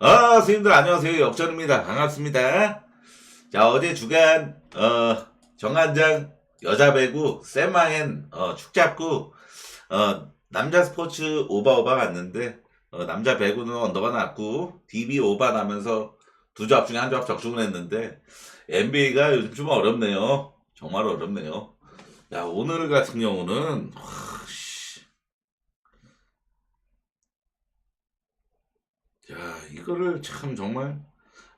선생님들 안녕하세요. 역전입니다. 반갑습니다. 자, 어제 주간, 정관장 여자 배구, 세마엔, 축잡구, 남자 스포츠 오바오바 갔는데, 남자 배구는 언더가 났고, DB 오바 나면서 두 조합 중에 한 조합 적중을 했는데, NBA가 요즘 좀 어렵네요. 정말 어렵네요. 야, 오늘 같은 경우는, 야, 이거를 참 정말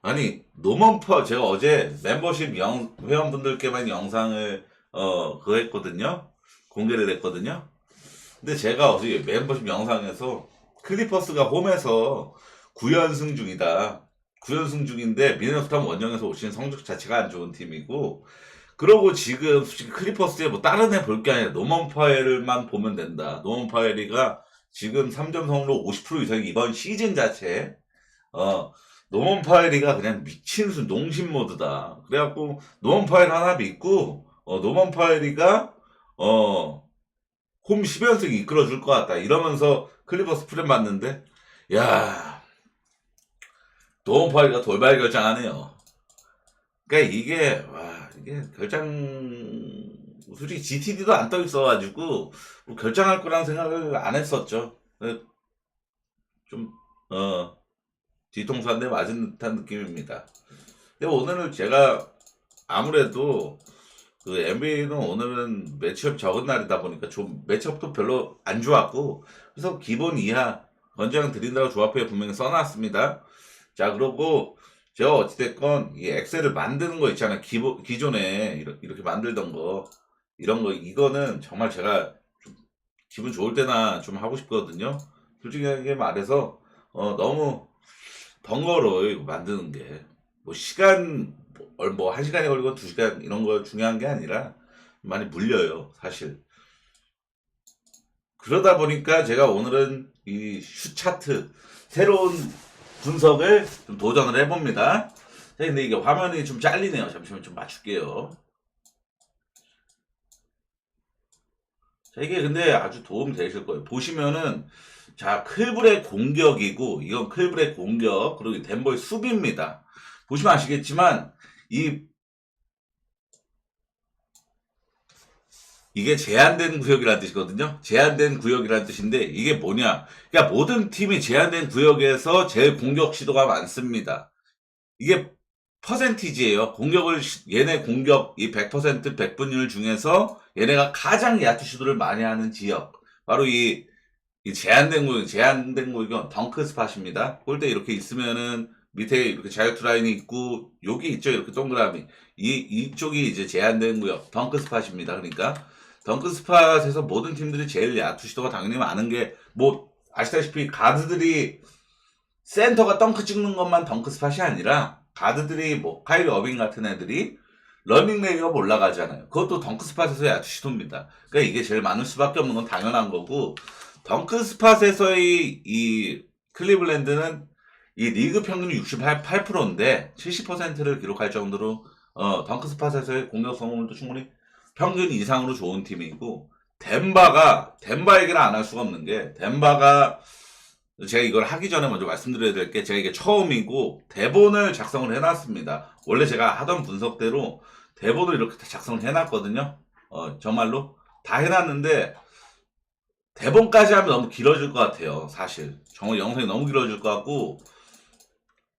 아니 노먼퍼 제가 어제 멤버십 회원분들께만 영상을 그거 했거든요. 공개를 했거든요. 근데 제가 어제 멤버십 영상에서 클리퍼스가 홈에서 9연승 중이다. 9연승 중인데 미네소타 원정에서 오신 성적 자체가 안 좋은 팀이고 그러고 지금 솔직히 클리퍼스에 뭐 다른 애 볼 게 아니라 노먼 파엘만 보면 된다. 노먼 파엘이가 지금 3점 성공률 50% 이상이 이번 시즌 자체에 어, 노먼 파일이가 그냥 미친 순 농심 모드다. 그래갖고, 노먼 파일 하나 믿고, 노먼 파일이가, 홈 10연승 이끌어줄 것 같다. 이러면서 클리퍼스 프렘 맞는데, 야 노먼 파일이가 돌발 결정하네요. 그러니까 이게, 이게 솔직히 GTD도 안 떠 있어가지고, 뭐 결정할 거란 생각을 안 했었죠. 좀, 뒤통수 한 대 맞은 듯한 느낌입니다. 근데 오늘은 제가 아무래도 그 NBA는 오늘은 매치업 적은 날이다 보니까 좀 매치업도 별로 안 좋았고 그래서 기본 이하 권장 드린다고 조합표에 분명히 써놨습니다. 자 그러고 제가 어찌됐건 이 엑셀을 만드는 거 있잖아요. 기존에 이렇게 만들던 거 이런 거 이거는 정말 제가 좀 기분 좋을 때나 좀 하고 싶거든요. 솔직하게 말해서 너무 번거로워요, 이거 만드는 게. 뭐, 뭐, 한 시간이 걸리고 두 시간, 이런 거 중요한 게 아니라, 많이 물려요, 사실. 그러다 보니까 제가 오늘은 이 슛 차트, 새로운 분석을 좀 도전을 해봅니다. 자, 근데 이게 화면이 좀 잘리네요. 잠시만 좀 맞출게요. 자, 이게 근데 아주 도움 되실 거예요. 보시면은, 자, 클불의 공격이고, 이건 클불의 공격, 그리고 덴버의 수비입니다. 보시면 아시겠지만, 이, 이게 제한된 구역이라는 뜻이거든요. 제한된 구역이라는 뜻인데, 이게 뭐냐. 그러니까 모든 팀이 제한된 구역에서 제일 공격 시도가 많습니다. 이게 퍼센티지예요. 얘네 공격, 이 100% 백분율 중에서 얘네가 가장 야투 시도를 많이 하는 지역. 바로 이 제한된 구역은 덩크 스팟입니다. 골대 이렇게 있으면은 밑에 이렇게 자유투 라인이 있고 여기 있죠. 이렇게 동그라미. 이쪽이 이제 제한된 구역 덩크 스팟입니다. 그러니까 덩크 스팟에서 모든 팀들이 제일 야투 시도가 당연히 많은 게 뭐 아시다시피 가드들이 센터가 덩크 찍는 것만 덩크 스팟이 아니라 가드들이 뭐 카이리 어빙 같은 애들이 러닝 레이업 올라가잖아요. 그것도 덩크 스팟에서 야투 시도입니다. 그러니까 이게 제일 많을 수밖에 없는 건 당연한 거고 덩크 스팟에서의 이 클리블랜드는 이 리그 평균이 68%인데 70%를 기록할 정도로 덩크 스팟에서의 공격 성공률도 충분히 평균 이상으로 좋은 팀이고 덴바 얘기를 안 할 수가 없는 게 덴바가 제가 이걸 하기 전에 먼저 말씀드려야 될 게 제가 이게 처음이고 대본을 작성을 해놨습니다. 원래 제가 하던 분석대로 대본을 이렇게 다 작성을 해놨거든요. 정말로 다 해놨는데 대본까지 하면 너무 길어질 것 같아요. 사실 정말 영상이 너무 길어질 것 같고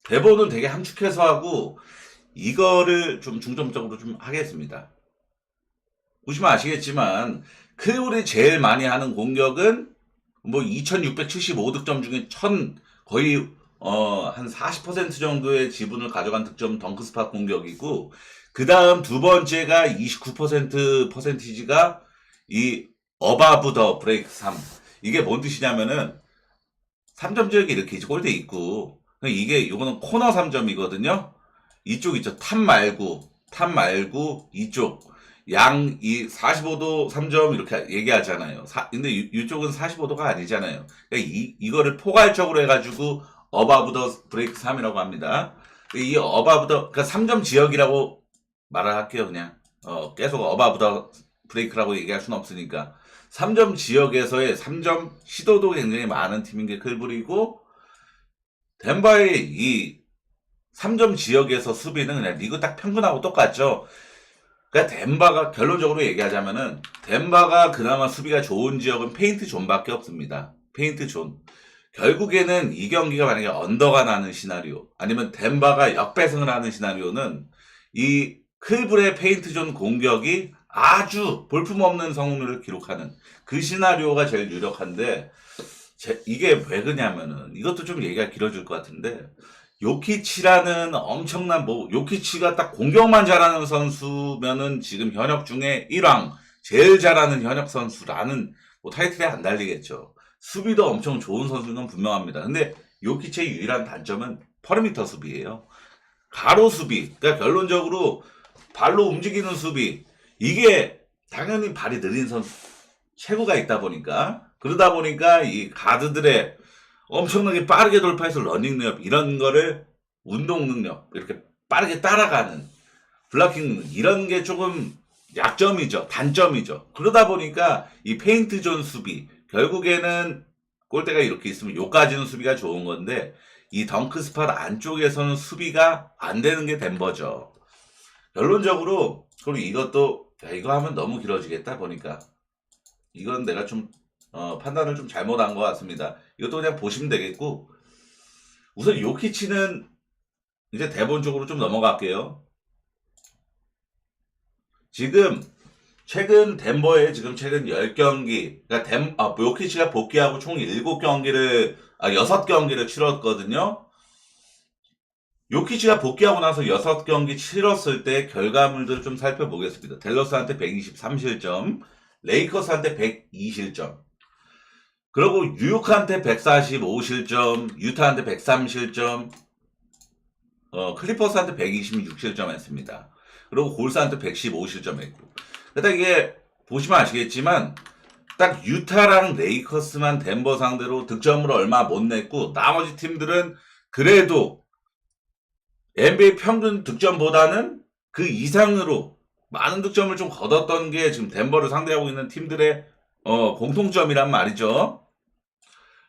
대본은 되게 함축해서 하고 이거를 좀 중점적으로 좀 하겠습니다. 보시면 아시겠지만 클리블이 제일 많이 하는 공격은 뭐 2675득점 중에 거의 한 40% 정도의 지분을 가져간 득점 덩크스팟 공격이고 그 다음 두 번째가 29% 퍼센티지가 이 어바브 더 브레이크 3 이게 뭔 뜻이냐면은 3점 지역이 이렇게 골대 있고 이거는 코너 3점이거든요. 이쪽 있죠. 탑 말고 이쪽 이 45도 3점 이렇게 얘기하잖아요. 근데 이쪽은 45도가 아니잖아요. 그러니까 이거를 포괄적으로 해가지고 어바브 더 브레이크 3이라고 합니다. 이 어바브 더 그러니까 3점 지역이라고 말을 할게요. 그냥 계속 어바브 더 브레이크라고 얘기할 수는 없으니까 3점 지역에서의 3점 시도도 굉장히 많은 팀인 게 클불이고 덴버의 이 3점 지역에서 수비는 그냥 리그 딱 평균하고 똑같죠. 그러니까 덴버가 결론적으로 얘기하자면은 덴버가 그나마 수비가 좋은 지역은 페인트 존밖에 없습니다. 페인트 존. 결국에는 이 경기가 만약에 언더가 나는 시나리오 아니면 덴버가 역배승을 하는 시나리오는 이 클블의 페인트 존 공격이 아주 볼품없는 성공률을 기록하는 그 시나리오가 제일 유력한데 이게 왜 그냐면은 이것도 좀 얘기가 길어질 것 같은데 요키치라는 엄청난 요키치가 딱 공격만 잘하는 선수면은 지금 현역 중에 1왕 제일 잘하는 현역 선수라는 타이틀에 안 달리겠죠. 수비도 엄청 좋은 선수인 건 분명합니다. 근데 요키치의 유일한 단점은 퍼리미터 수비예요. 가로 수비. 그러니까 결론적으로 발로 움직이는 수비. 이게 당연히 발이 느린 선수 체구가 있다 보니까 그러다 보니까 이 가드들의 엄청나게 빠르게 돌파해서 러닝 레이업 이런 거를 운동 능력 이렇게 빠르게 따라가는 블락킹 능력 이런 게 조금 약점이죠. 단점이죠. 그러다 보니까 이 페인트 존 수비 결국에는 골대가 이렇게 있으면 요까지는 수비가 좋은 건데 이 덩크 스팟 안쪽에서는 수비가 안 되는 게 덴버죠. 결론적으로 그리고 이것도 이거 하면 너무 길어지겠다 보니까 이건 내가 좀 판단을 좀 잘못한 것 같습니다. 이것도 그냥 보시면 되겠고 우선 요키치는 이제 대본 쪽으로 좀 넘어갈게요. 지금 최근 덴버에 지금 최근 10경기 그러니까 요키치가 복귀하고 총 7경기를 6경기를 치렀거든요. 요키치가 복귀하고 나서 6경기 치렀을 때 결과물들을 좀 살펴보겠습니다. 댈러스한테 123실점, 레이커스한테 102실점, 그리고 뉴욕한테 145실점, 유타한테 103실점, 클리퍼스한테 126실점 했습니다. 그리고 골스한테 115실점 했고. 일단 이게 보시면 아시겠지만 딱 유타랑 레이커스만 덴버 상대로 득점을 얼마 못 냈고 나머지 팀들은 그래도 NBA 평균 득점보다는 그 이상으로 많은 득점을 좀 거뒀던 게 지금 덴버를 상대하고 있는 팀들의 공통점이란 말이죠.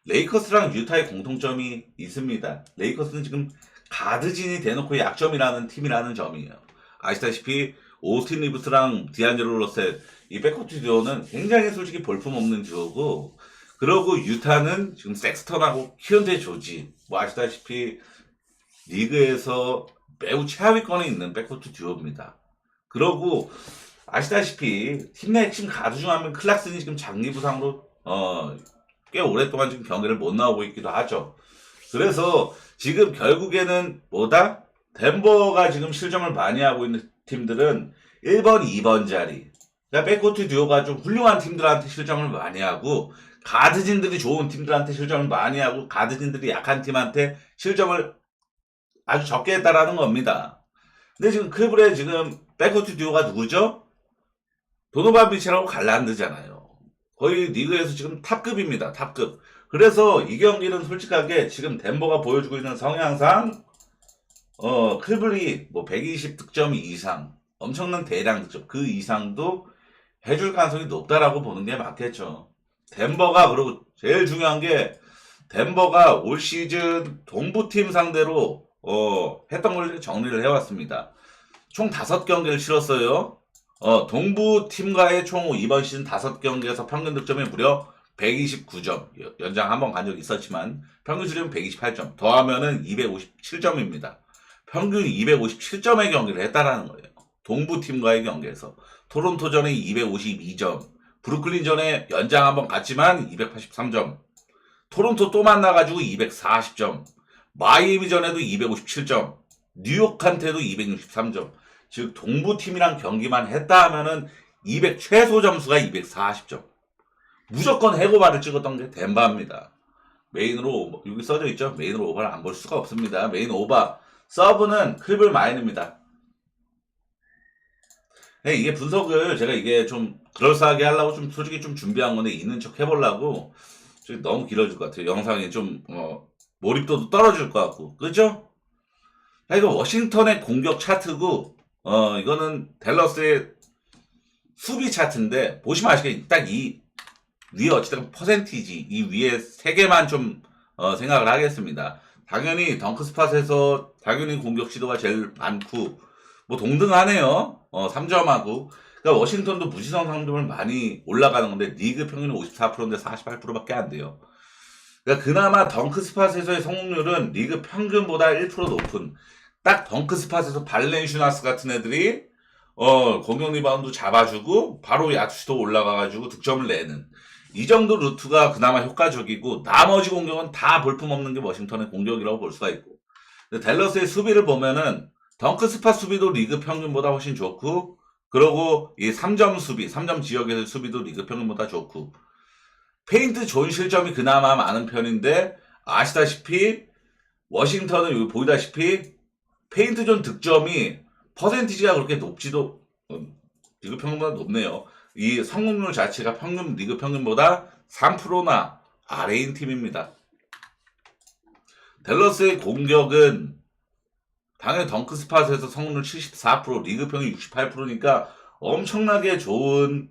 레이커스랑 유타의 공통점이 있습니다. 레이커스는 지금 가드진이 대놓고 약점이라는 팀이라는 점이에요. 아시다시피 오스틴 리브스랑 디안젤로 러셀 이 백코트 듀오는 굉장히 솔직히 볼품없는 듀오고 그러고 유타는 지금 섹스턴하고 키언테 조지 아시다시피 리그에서 매우 최하위권에 있는 백코트 듀오입니다. 그러고 아시다시피 팀 내 핵심 가드 중 한 명 클락슨이 지금 장기 부상으로 꽤 오랫동안 지금 경기를 못 나오고 있기도 하죠. 그래서 지금 결국에는 덴버가 지금 실점을 많이 하고 있는 팀들은 1번, 2번 자리. 그러니까 백코트 듀오가 좀 훌륭한 팀들한테 실점을 많이 하고 가드진들이 좋은 팀들한테 실점을 많이 하고 가드진들이 약한 팀한테 실점을 아주 적게 했다라는 겁니다. 근데 지금 클블의 지금 백코트 듀오가 누구죠? 도노반 미첼하고 갈란드잖아요. 거의 리그에서 지금 탑급입니다. 탑급. 그래서 이 경기는 솔직하게 지금 덴버가 보여주고 있는 성향상 클블이 120득점 이상 엄청난 대량 득점 그 이상도 해줄 가능성이 높다라고 보는 게 맞겠죠. 덴버가 그리고 제일 중요한 게 덴버가 올 시즌 동부팀 상대로 했던 걸 정리를 해왔습니다. 총 5경기를 치렀어요. 동부팀과의 총 이번 시즌 5경기에서 평균 득점이 무려 129점. 연장 한 번 간 적이 있었지만 평균 수준은 128점. 더하면은 257점입니다. 평균 257점의 경기를 했다라는 거예요. 동부팀과의 경기에서. 토론토전에 252점. 브루클린전에 연장 한 번 갔지만 283점. 토론토 또 만나가지고 240점. 마이애미전에도 257점. 뉴욕한테도 263점. 즉 동부팀이랑 경기만 했다 하면은 최소 점수가 240점. 무조건 해고발을 찍었던 게 덴버입니다. 메인으로 여기 써져 있죠. 메인으로 오버를 안 볼 수가 없습니다. 메인 오버. 서브는 클블 마인입니다. 네, 이게 분석을 제가 이게 좀 그럴싸하게 하려고 좀 솔직히 좀 준비한 건데 있는 척 해보려고 너무 길어질 것 같아요. 영상이 좀 몰입도도 떨어질 것 같고 그죠? 이거 워싱턴의 공격 차트고 이거는 댈러스의 수비 차트인데 보시면 아시겠지만 딱 이 위에 어찌됐든 퍼센티지 이 위에 3개만 좀 생각을 하겠습니다. 당연히 덩크스팟에서 당연히 공격 시도가 제일 많고 뭐 동등하네요. 3점하고. 그러니까 워싱턴도 무시성 상점을 많이 올라가는 건데 리그 평균은 54%인데 48%밖에 안 돼요. 그러니까 그나마 덩크스팟에서의 성공률은 리그 평균보다 1% 높은 딱 덩크스팟에서 발렌슈나스 같은 애들이 공격 리바운드 잡아주고 바로 야투시도 올라가가지고 득점을 내는 이 정도 루트가 그나마 효과적이고 나머지 공격은 다 볼품없는 게 워싱턴의 공격이라고 볼 수가 있고 근데 댈러스의 수비를 보면은 덩크스팟 수비도 리그 평균보다 훨씬 좋고 그리고 이 3점 수비, 3점 지역에서의 수비도 리그 평균보다 좋고 페인트 존 실점이 그나마 많은 편인데 아시다시피 워싱턴은 여기 보이다시피 페인트 존 득점이 퍼센티지가 그렇게 높지도 리그 평균보다 높네요. 이 성공률 자체가 리그 평균보다 3%나 아래인 팀입니다. 댈러스의 공격은 당연히 덩크스팟에서 성공률 74%, 리그 평균 68%니까 엄청나게 좋은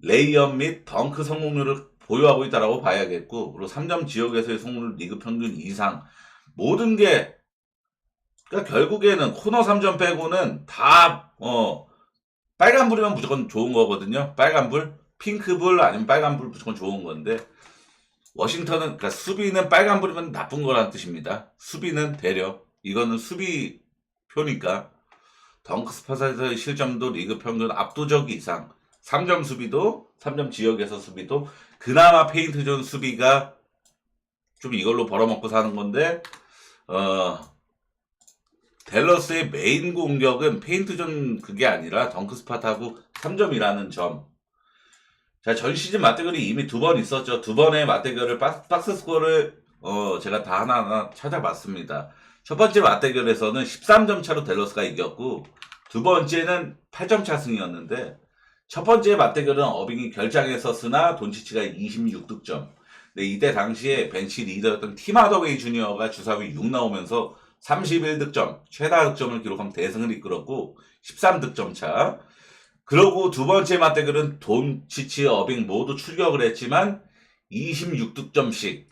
레이업 및 덩크 성공률을 보유하고 있다라고 봐야겠고 그리고 3점 지역에서의 성공률 리그 평균 이상 모든 게 그러니까 결국에는 코너 3점 빼고는 다 빨간불이면 무조건 좋은 거거든요. 빨간불, 핑크불 아니면 빨간불 무조건 좋은 건데 워싱턴은 그러니까 수비는 빨간불이면 나쁜 거란 뜻입니다. 수비는 대려 이거는 수비표니까 덩크스팟에서의 실점도 리그 평균 압도적 이상 3점 수비도 3점 지역에서 수비도 그나마 페인트존 수비가 좀 이걸로 벌어먹고 사는 건데 댈러스의 메인 공격은 페인트존 그게 아니라 덩크스팟하고 3점이라는 점. 자, 전 시즌 맞대결이 이미 2번 있었죠. 2번의 맞대결을 박스 스코어를 제가 다 하나하나 찾아봤습니다. 첫 번째 맞대결에서는 13점 차로 댈러스가 이겼고 두 번째는 8점 차 승이었는데 첫 번째 맞대결은 어빙이 결장했었으나 돈치치가 26득점. 근데 이때 당시에 벤치 리더였던 팀 하더웨이 주니어가 주사위 6 나오면서 31득점, 최다 득점을 기록한 대승을 이끌었고 13득점 차. 그러고 두 번째 맞대결은 돈치치, 어빙 모두 출격을 했지만 26득점씩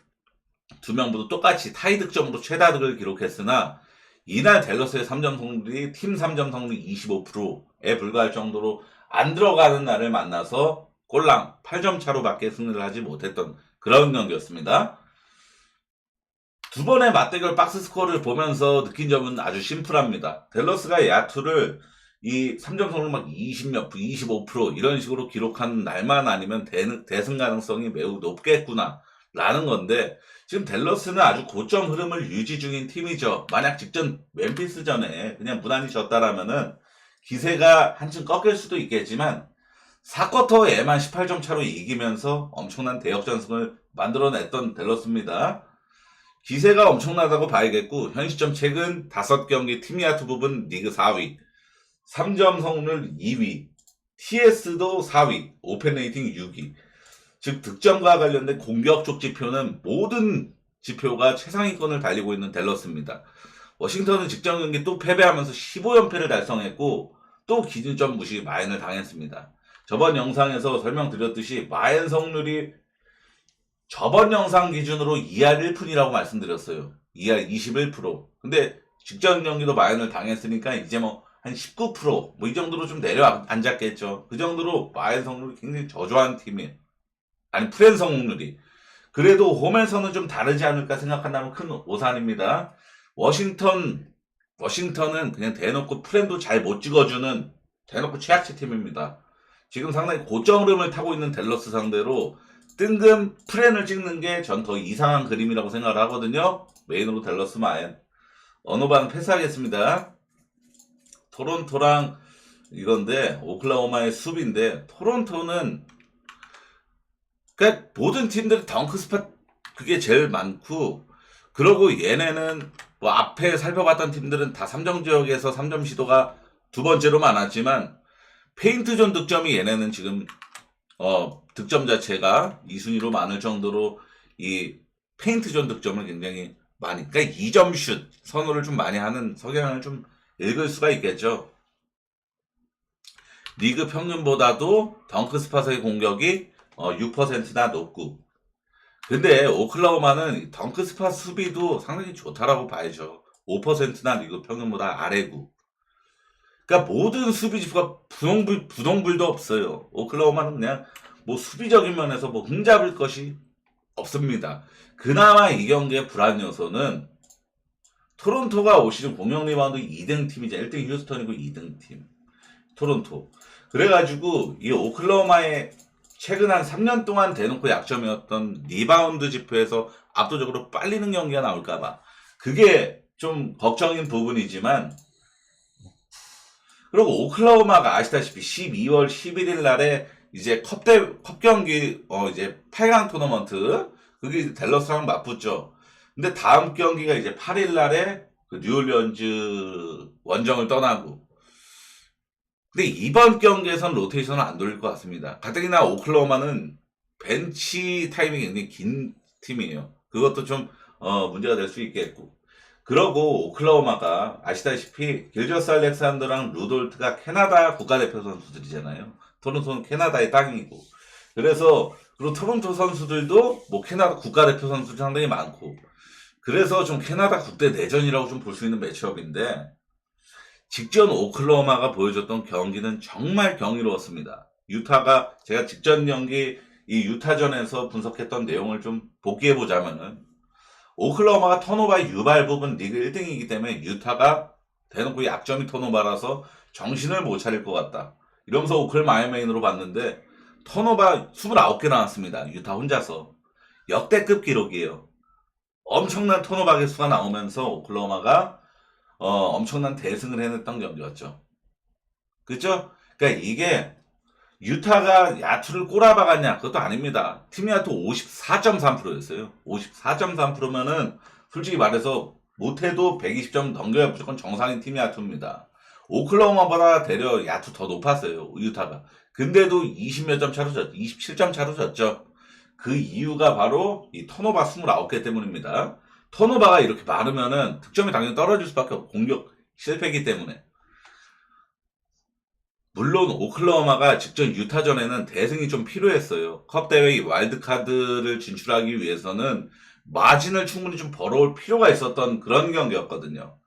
두 명 모두 똑같이 타이 득점으로 최다 득을 기록했으나 이날 댈러스의 3점 성공률이 팀 3점 성공률 25%에 불과할 정도로 안 들어가는 날을 만나서 꼴랑 8점 차로밖에 승리를 하지 못했던 그런 경기였습니다. 두 번의 맞대결 박스 스코어를 보면서 느낀 점은 아주 심플합니다. 댈러스가 야투를 이 3점 성공률 막 20몇 프로, 25% 이런 식으로 기록한 날만 아니면 대승 가능성이 매우 높겠구나 라는 건데 지금 댈러스는 아주 고점 흐름을 유지 중인 팀이죠. 만약 직전 멤피스전에 그냥 무난히 졌다라면은 기세가 한층 꺾일 수도 있겠지만 4쿼터에만 18점 차로 이기면서 엄청난 대역전승을 만들어냈던 댈러스입니다. 기세가 엄청나다고 봐야겠고 현 시점 최근 5경기 팀 야투 부분 리그 4위 3점 성공률 2위 TS도 4위 오펜 레이팅 6위 즉 득점과 관련된 공격 쪽 지표는 모든 지표가 최상위권을 달리고 있는 댈러스입니다. 워싱턴은 직전 경기 또 패배하면서 15연패를 달성했고 또 기준점 무시 마인을 당했습니다. 저번 영상에서 설명드렸듯이 마인 성률이 저번 영상 기준으로 2할 1푼이라고 말씀드렸어요. 2할 21%. 근데 직전 경기도 마인을 당했으니까 이제 뭐 한 19%, 뭐 이 정도로 좀 내려앉았겠죠. 그 정도로 마인 성률이 굉장히 저조한 팀이에요. 아니 프렌 성공률이. 그래도 홈에서는 좀 다르지 않을까 생각한다면 큰 오산입니다. 워싱턴은 그냥 대놓고 프렌도 잘 못 찍어주는 대놓고 최악체 팀입니다. 지금 상당히 고점 흐름을 타고 있는 댈러스 상대로 뜬금 프렌을 찍는 게 전 더 이상한 그림이라고 생각을 하거든요. 메인으로 댈러스 마인. 어느 반 패스하겠습니다. 토론토랑 이건데 오클라호마의 수비인데 토론토는 그러니까 모든 팀들이 덩크 스팟 그게 제일 많고 그러고 얘네는 뭐 앞에 살펴봤던 팀들은 다 3점 지역에서 3점 시도가 두 번째로 많았지만 페인트존 득점이 얘네는 지금 득점 자체가 2순위로 많을 정도로 이 페인트존 득점을 굉장히 많이 그러니까 2점 슛 선호를 좀 많이 하는 성향을 좀 읽을 수가 있겠죠. 리그 평균보다도 덩크 스팟의 공격이 6%나 높고 근데 오클라호마는 덩크스팟 수비도 상당히 좋다라고 봐야죠. 5%나 리그 평균보다 아래고. 그러니까 모든 수비 지수가 부동불도 없어요. 오클라호마는 그냥 뭐 수비적인 면에서 뭐 흠잡을 것이 없습니다. 그나마 이 경기의 불안 요소는 토론토가 올 시즌 공격 리바운드 2등 팀이죠. 1등 휴스턴이고 2등 팀. 토론토. 그래가지고 이 오클라호마의 최근 한 3년 동안 대놓고 약점이었던 리바운드 지표에서 압도적으로 빨리는 경기가 나올까봐. 그게 좀 걱정인 부분이지만, 그리고 오클라호마가 아시다시피 12월 11일 날에 이제 컵 경기, 이제 8강 토너먼트, 그게 댈러스랑 맞붙죠. 근데 다음 경기가 이제 8일 날에 그 뉴올리언즈 원정을 떠나고, 근데 이번 경기에선 로테이션을 안 돌릴 것 같습니다. 가뜩이나 오클라호마는 벤치 타이밍이 굉장히 긴 팀이에요. 그것도 좀 문제가 될 수 있겠고. 그러고 오클라호마가 아시다시피 길저스 알렉산더랑 루돌트가 캐나다 국가대표 선수들이잖아요. 토론토는 캐나다의 땅이고. 그래서 그리고 토론토 선수들도 뭐 캐나다 국가대표 선수들이 상당히 많고. 그래서 좀 캐나다 국대 내전이라고 좀 볼 수 있는 매치업인데, 직전 오클라호마가 보여줬던 경기는 정말 경이로웠습니다. 유타가 제가 직전 경기 이 유타전에서 분석했던 내용을 좀 복귀해보자면은, 오클라호마가 턴오버의 유발 부분 리그 1등이기 때문에 유타가 대놓고 약점이 턴오버라서 정신을 못 차릴 것 같다. 이러면서 오클 마이메인으로 봤는데 턴오버 29개 나왔습니다. 유타 혼자서. 역대급 기록이에요. 엄청난 턴오버 개수가 나오면서 오클라호마가 엄청난 대승을 해냈던 경기였죠. 그죠? 그러니까 이게 유타가 야투를 꼬라박았냐? 그것도 아닙니다. 팀 야투 54.3%였어요. 54.3%면은 솔직히 말해서 못해도 120점 넘겨야 무조건 정상인 팀 야투입니다. 오클라호마보다 대려 야투 더 높았어요. 유타가. 근데도 20몇 점 차로 졌죠. 27점 차로 졌죠. 그 이유가 바로 이 턴오버 29개 때문입니다. 턴오버가 이렇게 많으면은 득점이 당연히 떨어질 수밖에 없고 공격 실패이기 때문에. 물론 오클라호마가 직전 유타전에는 대승이 좀 필요했어요. 컵 대회 와일드카드를 진출하기 위해서는 마진을 충분히 좀 벌어올 필요가 있었던 그런 경기였거든요.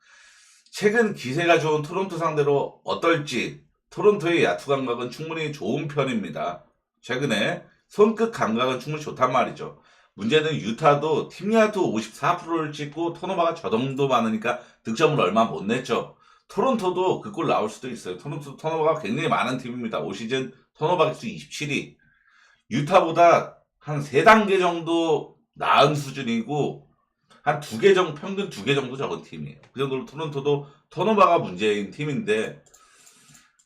최근 기세가 좋은 토론토 상대로 어떨지, 토론토의 야투 감각은 충분히 좋은 편입니다. 최근에 손끝 감각은 충분히 좋단 말이죠. 문제는 유타도 팀 야투 54%를 찍고 턴오버가 저 정도 많으니까 득점을 얼마 못 냈죠. 토론토도 그 꼴 나올 수도 있어요. 토론토 턴오버가 굉장히 많은 팀입니다. 올 시즌 턴오버 개수 27위. 유타보다 한 3단계 정도 나은 수준이고, 한 2개 정도, 평균 2개 정도 적은 팀이에요. 그 정도로 토론토도 턴오버가 문제인 팀인데,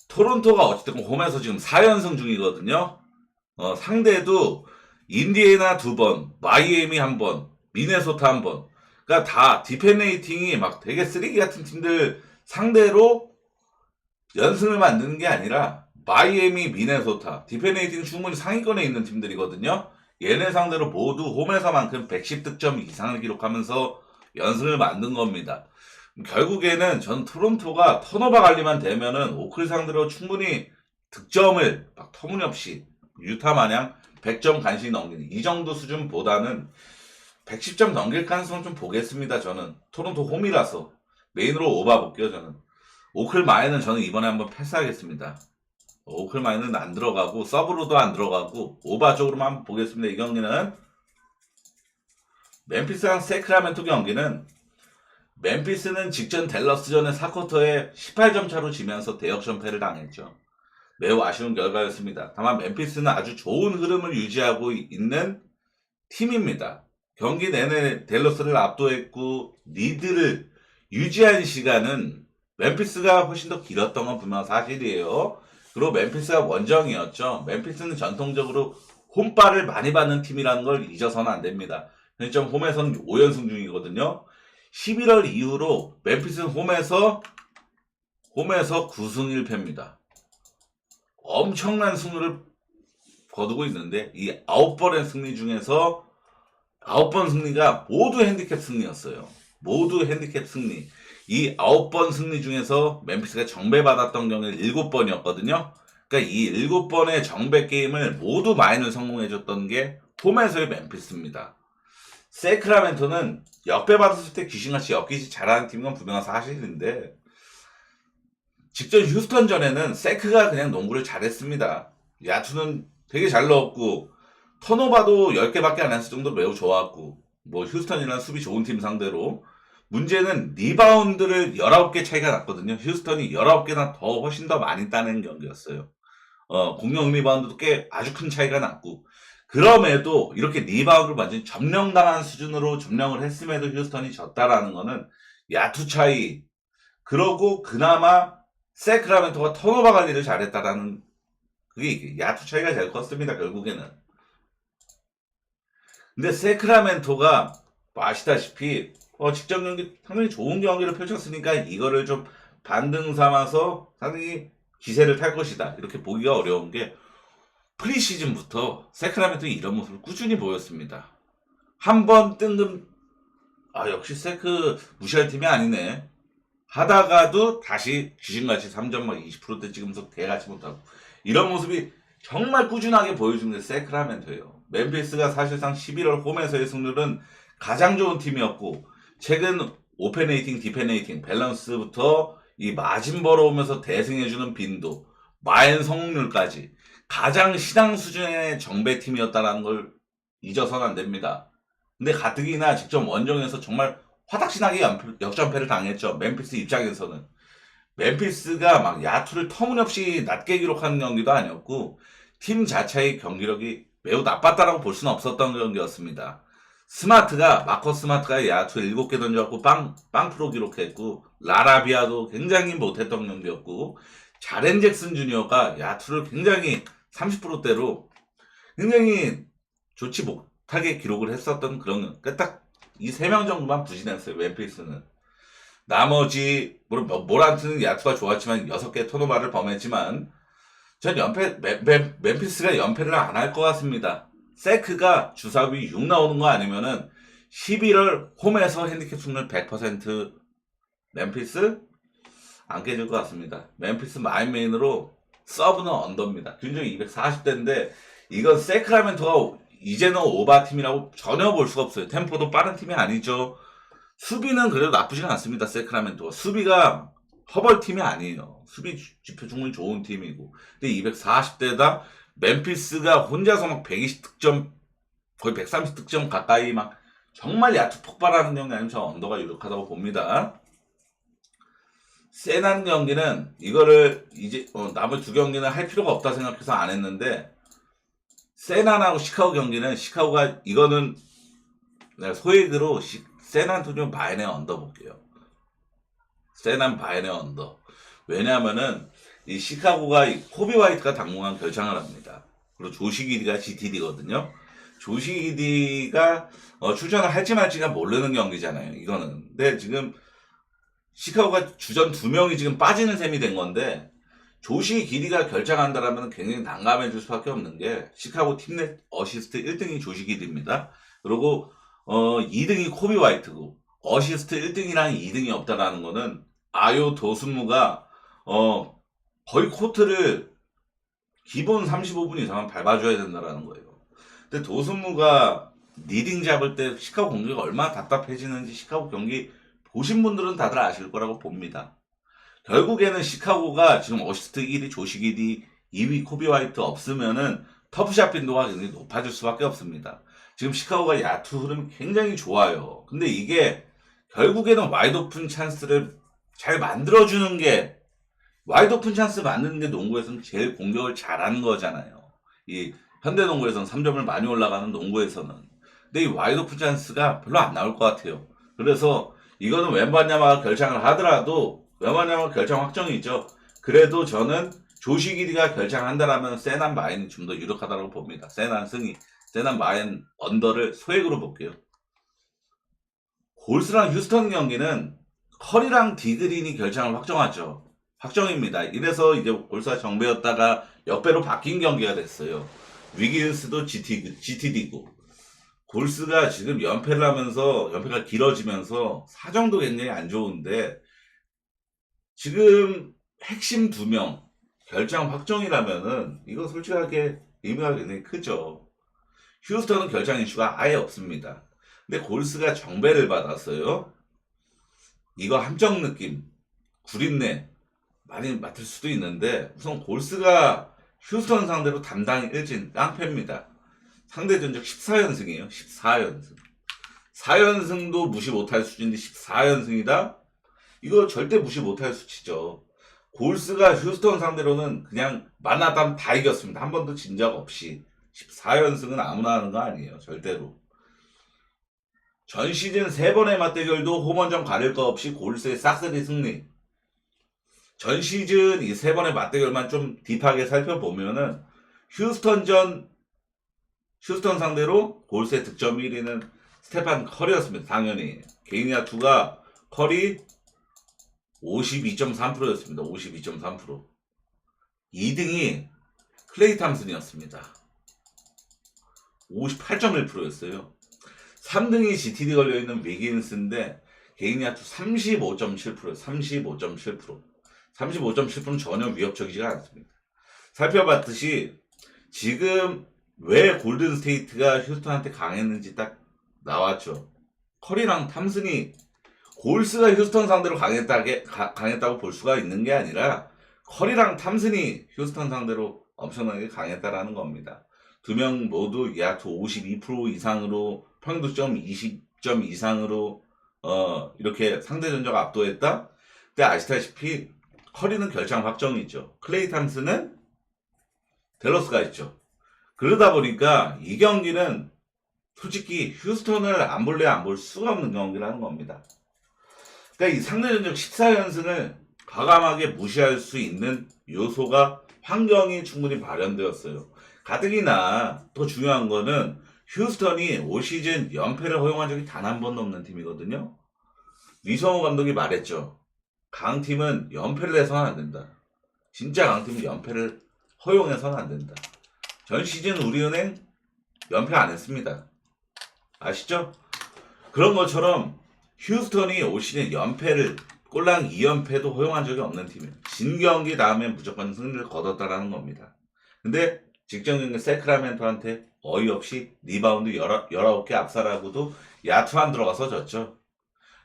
토론토가 어쨌든 홈에서 지금 4연승 중이거든요. 상대도 인디애나 2번, 마이애미 1번, 미네소타 1번. 그러니까 다 디펜레이팅이 막 되게 쓰레기 같은 팀들 상대로 연승을 만드는 게 아니라 마이애미, 미네소타, 디펜레이팅 충분히 상위권에 있는 팀들이거든요. 얘네 상대로 모두 홈에서만큼 110득점 이상을 기록하면서 연승을 만든 겁니다. 결국에는 전 토론토가 턴오버 관리만 되면은 오클 상대로 충분히 득점을 막 터무니없이 유타 마냥 100점 간신히 넘기는 이 정도 수준보다는 110점 넘길 가능성 좀 보겠습니다. 저는 토론토 홈이라서 메인으로 오바 볼게요. 저는 오클 마이는 저는 이번에 한번 패스하겠습니다. 오클 마이는 안 들어가고 서브로도 안 들어가고 오바 쪽으로만 한번 보겠습니다. 이 경기는 멤피스랑 세크라멘토 경기는, 멤피스는 직전 댈러스전의 4쿼터에 18점 차로 지면서 대역전패를 당했죠. 매우 아쉬운 결과였습니다. 다만 멤피스는 아주 좋은 흐름을 유지하고 있는 팀입니다. 경기 내내 댈러스를 압도했고 리드를 유지한 시간은 멤피스가 훨씬 더 길었던 건 분명 사실이에요. 그리고 멤피스가 원정이었죠. 멤피스는 전통적으로 홈발을 많이 받는 팀이라는 걸 잊어서는 안 됩니다. 현재 홈에서는 5연승 중이거든요. 11월 이후로 멤피스는 홈에서 9승 1패입니다. 엄청난 승률을 거두고 있는데 이 9번의 승리 중에서 9번 승리가 모두 핸디캡 승리였어요. 모두 핸디캡 승리. 이 9번 승리 중에서 멤피스가 정배받았던 경우는 7번이었거든요. 그러니까 이 7번의 정배 게임을 모두 마인을 성공해줬던 게 홈에서의 멤피스입니다. 세크라멘토는 역배받았을 때 귀신같이 엮이지 잘하는 팀인 건 분명한 사실인데 직전 휴스턴전에는 세크가 그냥 농구를 잘했습니다. 야투는 되게 잘 넣었고 턴오버도 10개밖에 안 했을 정도로 매우 좋았고 뭐 휴스턴이라는 수비 좋은 팀 상대로 문제는 리바운드를 19개 차이가 났거든요. 휴스턴이 19개나 더 훨씬 더 많이 따낸 경기였어요. 공격 리바운드도 꽤 아주 큰 차이가 났고 그럼에도 이렇게 리바운드를 완전히 점령당한 수준으로 점령을 했음에도 휴스턴이 졌다라는 거는 야투 차이 그러고 그나마 세크라멘토가 턴오버 관리를 잘했다라는 그게 야투 차이가 제일 컸습니다. 결국에는. 근데 세크라멘토가 뭐 아시다시피 직전 경기 상당히 좋은 경기를 펼쳤으니까 이거를 좀 반등 삼아서 상당히 기세를 탈 것이다. 이렇게 보기가 어려운 게 프리시즌부터 세크라멘토 이런 모습을 꾸준히 보였습니다. 한 번 뜬금 역시 세크 무시할 팀이 아니네 하다가도 다시 귀신같이 3점 막 20%대 찍으면서 개같이 못하고 이런 모습이 정말 꾸준하게 보여주는 게 세크라멘토예요. 멤피스가 사실상 11월 홈에서의 승률은 가장 좋은 팀이었고 최근 오페네이팅, 디페네이팅 밸런스부터 이 마진 벌어오면서 대승해주는 빈도, 마엔 성공률까지 가장 신앙 수준의 정배팀이었다는 걸 잊어서는 안 됩니다. 근데 가뜩이나 직접 원정에서 정말 화닥신하게 역전패를 당했죠. 멤피스 입장에서는. 멤피스가 막 야투를 터무니없이 낮게 기록하는 경기도 아니었고 팀 자체의 경기력이 매우 나빴다라고 볼 수는 없었던 경기였습니다. 마커스 스마트가 야투 7개 던져갖고 빵프로 기록했고 라라비아도 굉장히 못했던 경기였고 자렌 잭슨 주니어가 야투를 굉장히 30%대로 굉장히 좋지 못하게 기록을 했었던 그런 딱 이 3명 정도만 부진했어요. 멤피스는. 나머지 물론 모란트는 야투가 좋았지만 6개 턴오버를 범했지만 전 멤피스가 연패를 안 할 것 같습니다. 세크가 주사위 6 나오는 거 아니면은 11월 홈에서 핸디캡 승률 100% 멤피스 안 깨질 것 같습니다. 멤피스 마인메인으로 서브는 언더입니다. 균중이 240대인데 이건 세크라멘토가 이제는 오바팀이라고 전혀 볼 수가 없어요. 템포도 빠른 팀이 아니죠. 수비는 그래도 나쁘지는 않습니다. 세크라멘토가 수비가 허벌팀이 아니에요. 수비 지표 충분히 좋은 팀이고 근데 240대다 멤피스가 혼자서 막 120득점 거의 130득점 가까이 막 정말 야투 폭발하는 경기 아니면 저 언더가 유력하다고 봅니다. 세난 경기는 이거를 이제 남은 2경기는 할 필요가 없다 생각해서 안 했는데 세난하고 시카고 경기는 시카고가 이거는 내가 소액으로 샌안토니오 바이네 언더 볼게요. 세난 바이네 언더. 왜냐하면은 이 시카고가 이 코비 화이트가 당분간 결장을 합니다. 그리고 조시 기디가 GTD거든요. 조시 기디가 출전을 할지 말지가 모르는 경기잖아요. 이거는. 근데 지금 시카고가 주전 2명이 지금 빠지는 셈이 된 건데 조시 기디가 결장한다라면 굉장히 난감해질 수밖에 없는 게 시카고 팀 내 어시스트 1등이 조시 기디입니다. 그리고 2등이 코비 화이트고 어시스트 1등이랑 2등이 없다라는 거는 아요 도순무가 거의 코트를 기본 35분 이상은 밟아줘야 된다라는 거예요. 근데 도순무가 리딩 잡을 때 시카고 공격이 얼마나 답답해지는지 시카고 경기 보신 분들은 다들 아실 거라고 봅니다. 결국에는 시카고가 지금 어시스트 1위 조시기디 2위 코비 화이트 없으면은 터프샷 빈도가 굉장히 높아질 수밖에 없습니다. 지금 시카고가 야투 흐름이 굉장히 좋아요. 근데 이게 결국에는 와이드 오픈 찬스를 잘 만들어주는 게 와이드 오픈 찬스 만드는 게 농구에서는 제일 공격을 잘하는 거잖아요. 이 현대농구에서는 3점을 많이 올라가는 농구에서는. 근데 이 와이드 오픈 찬스가 별로 안 나올 것 같아요. 그래서 이거는 웬바냐마가 결장을 하더라도 웬바냐마 결장 확정이죠. 그래도 저는 조시기디가 결장한다라면 세난 마인이 좀 더 유력하다고 봅니다. 세난 승이. 세난 마인 언더를 소액으로 볼게요. 골스랑 휴스턴 경기는 커리랑 디그린이 결장을 확정하죠. 확정입니다. 이래서 이제 골스가 정배였다가 역배로 바뀐 경기가 됐어요. 위긴스도 GTD고 골스가 지금 연패를 하면서 연패가 길어지면서 사정도 굉장히 안 좋은데 지금 핵심 2명 결장 확정이라면은 이거 솔직하게 의미가 굉장히 크죠. 휴스턴은 결장 이슈가 아예 없습니다. 근데 골스가 정배를 받았어요. 이거 함정 느낌, 구린내 많이 맡을 수도 있는데 우선 골스가 휴스턴 상대로 담당 일진 깡패입니다. 상대 전적 14연승이에요. 14연승. 4연승도 무시 못할 수준인데 14연승이다? 이거 절대 무시 못할 수치죠. 골스가 휴스턴 상대로는 그냥 만화담 다 이겼습니다. 한 번도 진 적 없이. 14연승은 아무나 하는 거 아니에요. 절대로. 전 시즌 3번의 맞대결도 홈원점 가릴 거 없이 골스의 싹쓸이 승리. 전 시즌 이 3번의 맞대결만 좀 딥하게 살펴보면은 휴스턴 상대로 골스의 득점 1위는 스테판 커리였습니다. 당연히. 개인야2가 커리 52.3%였습니다. 52.3%. 2등이 클레이 탐슨이었습니다. 58.1%였어요. 3등이 GTD 걸려있는 위긴스인데 개인야2 35.7%예요. 35.7%. 35.7%는 전혀 위협적이지가 않습니다. 살펴봤듯이 지금 왜 골든 스테이트가 휴스턴한테 강했는지 딱 나왔죠. 커리랑 탐슨이 골스가 휴스턴 상대로 강했다고 볼 수가 있는 게 아니라 커리랑 탐슨이 휴스턴 상대로 엄청나게 강했다라는 겁니다. 두 명 모두 야투 52% 이상으로 평균득점 20점 이상으로 이렇게 상대 전적 압도했다. 근데 아시다시피 커리는 결장 확정이죠. 클레이 탐슨은 댈러스가 있죠. 그러다 보니까 이 경기는 솔직히 휴스턴을 안 볼래 안 볼 수가 없는 경기라는 겁니다. 그러니까 이 상대 전적 14연승을 과감하게 무시할 수 있는 요소가 환경이 충분히 마련되었어요. 가뜩이나 더 중요한 거는 휴스턴이 올 시즌 연패를 허용한 적이 단 한 번도 없는 팀이거든요. 위성호 감독이 말했죠. 강팀은 연패를 해서는 안 된다. 진짜 강팀은 연패를 허용해서는 안 된다. 전 시즌 우리은행 연패 안 했습니다. 아시죠? 그런 것처럼 휴스턴이 올 시즌 연패를 꼴랑 2연패도 허용한 적이 없는 팀이에요. 진 경기 다음에 무조건 승리를 거뒀다라는 겁니다. 근데 직전 경기 세크라멘토한테 어이없이 리바운드 19개 압살하고도 야투 안 들어가서 졌죠.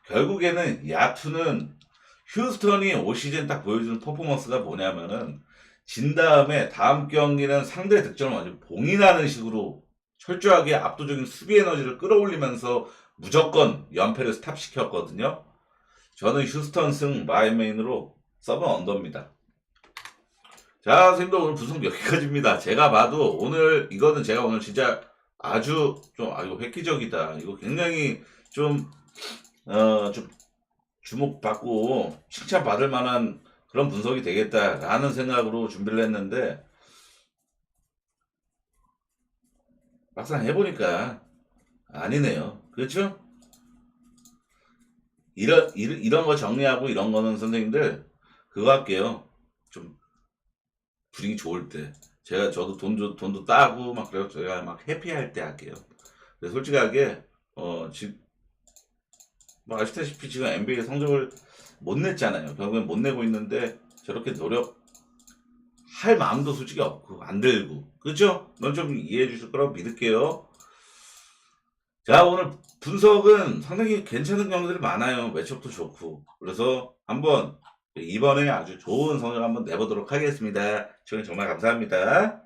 결국에는 야투는 휴스턴이 올 시즌 딱 보여주는 퍼포먼스가 뭐냐면은 진 다음에 다음 경기는 상대 득점을 완전 봉인하는 식으로 철저하게 압도적인 수비 에너지를 끌어올리면서 무조건 연패를 스탑시켰거든요. 저는 휴스턴 승 마이메인으로 서브 언더입니다. 자, 선생님들 오늘 분석 여기까지입니다. 제가 봐도 오늘 이거는 제가 오늘 진짜 아주 좀 이거 획기적이다. 이거 굉장히 좀 주목받고 칭찬받을 만한 그런 분석이 되겠다라는 생각으로 준비를 했는데 막상 해보니까 아니네요. 그렇죠? 이런 거 정리하고 이런 거는 선생님들 그거 할게요. 좀 분위기 좋을 때. 저도 돈도 따고 막 그래서 제가 막 해피할 때 할게요. 근데 솔직하게, 지금, 뭐 아시다시피 지금 NBA 성적을 못 냈잖아요. 결국엔 못 내고 있는데 저렇게 노력할 마음도 솔직히 없고, 안 들고. 그죠? 넌 좀 이해해 주실 거라고 믿을게요. 자, 오늘 분석은 상당히 괜찮은 경기들이 많아요. 매첩도 좋고. 그래서 한번 이번에 아주 좋은 성적 한번 내보도록 하겠습니다. 시청해 정말 감사합니다.